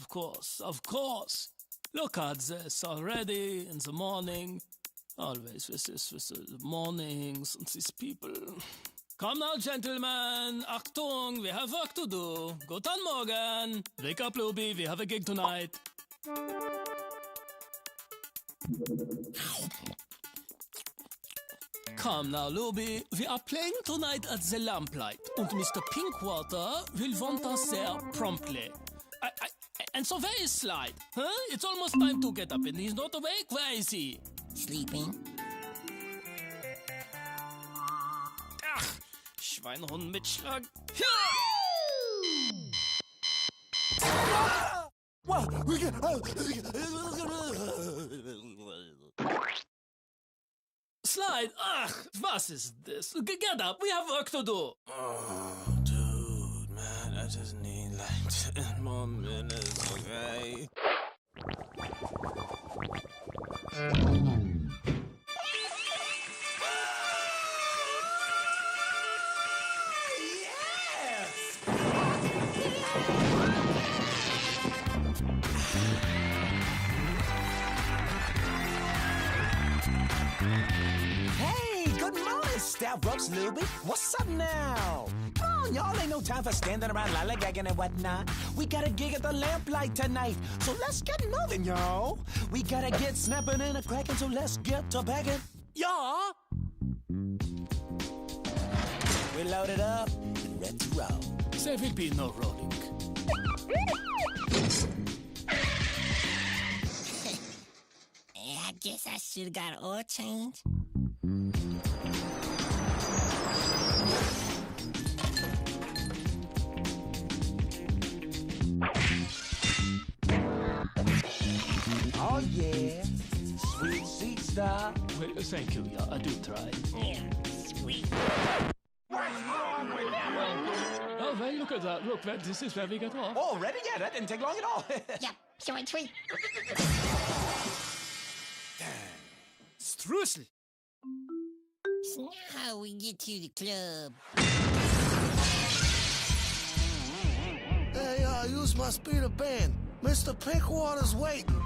of course, of course. Look at this already in the morning. Always this is with the mornings and these people. Come now, gentlemen. Achtung, we have work to do. Guten Morgen. Wake up, Luby. We have a gig tonight. Come now, Luby. We are playing tonight at the Lamplight, and Mr. Pinkwater will want us there promptly. And so where is Slide? Huh? It's almost time to get up, and he's not awake. Where is he? Sleeping. Ach, Schweinhund mit Schlag. Slide, ach, was ist this? Get up, we have work to do. Oh, dude, man, I just need like 10 more minutes, okay? Stavros, Luby, what's up now? Come on, y'all, ain't no time for standing around lollygagging and whatnot. We got a gig at the Lamplight tonight, so let's get moving, y'all. We gotta get snapping and a cracking, so let's get to packing. Yeah. We're loaded up and ready to roll. There will be no rolling. I guess I should've got an oil change. Oh, yeah. Sweet seat star. Well, thank you, yeah, I do try. Yeah, sweet. What's wrong with that? Oh, well, look at that. Look, this is where we get off. Already? Yeah, that didn't take long at all. Yep, short sweet. Streusel. So now how we get to the club? Hey, use my speeder band. Mr. Pinkwater's waiting.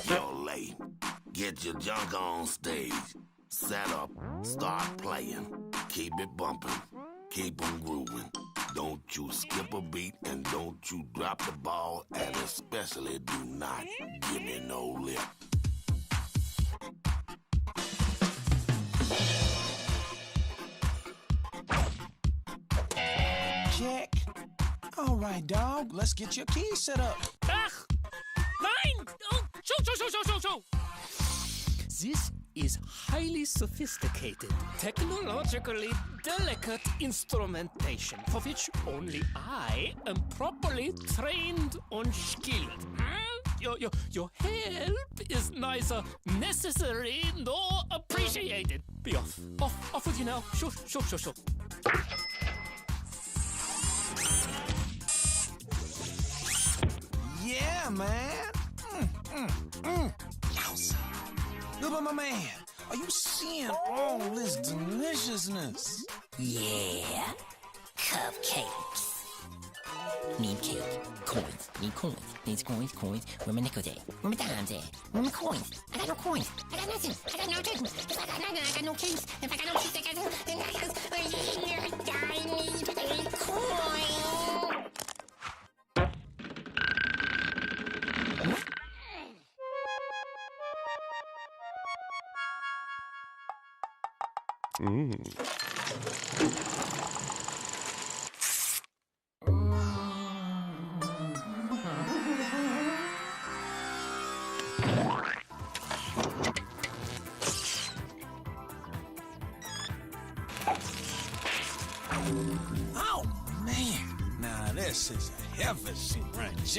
You're late. Get your junk on stage. Set up. Start playing. Keep it bumping. Keep 'em grooving. Don't you skip a beat and don't you drop the ball. And especially do not give me no lip. Check. All right, dog. Let's get your keys set up. Ach! Nein! Oh, show! This is highly sophisticated, technologically delicate instrumentation for which only I am properly trained and skilled. Your help is neither necessary nor appreciated. Be off. Off with you now. Show. Yeah, man. Yowza. Look at my man. Are you seeing all this deliciousness? Yeah, cupcakes. Need cake, coins, need coins, needs coins. Where my nickels at? Where my dimes at? Where my coins? I got no coins. I got nothing. I got no cake. If I got nothing, I got no case. If I got no case, I got nothing. I need a coin. Oh, man. Now, this is a heavy syringe.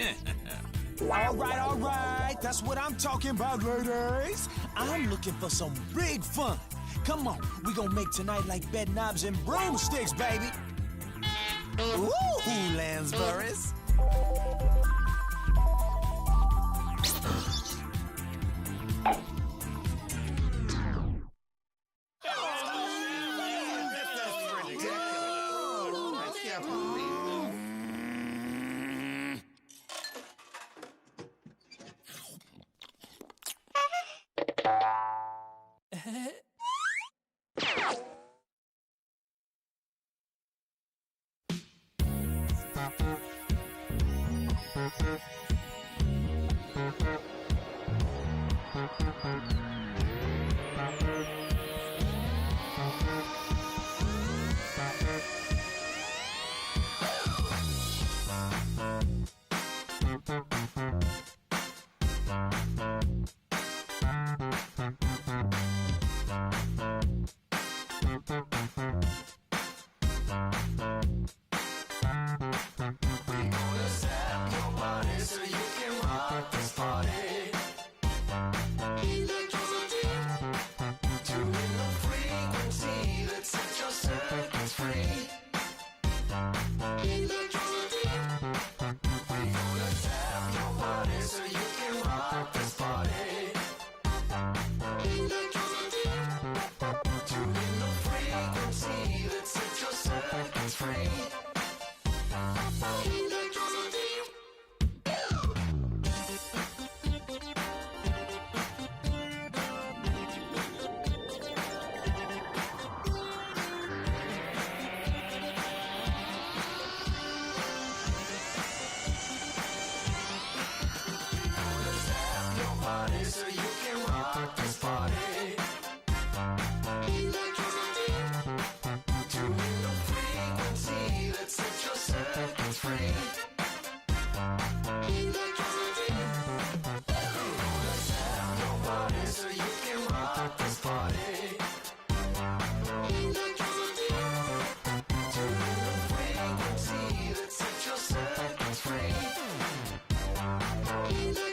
All right. That's what I'm talking about, ladies. I'm looking for some big fun. Come on, we gonna make tonight like bed knobs and broomsticks, baby. Ooh, Lansbury's. Free.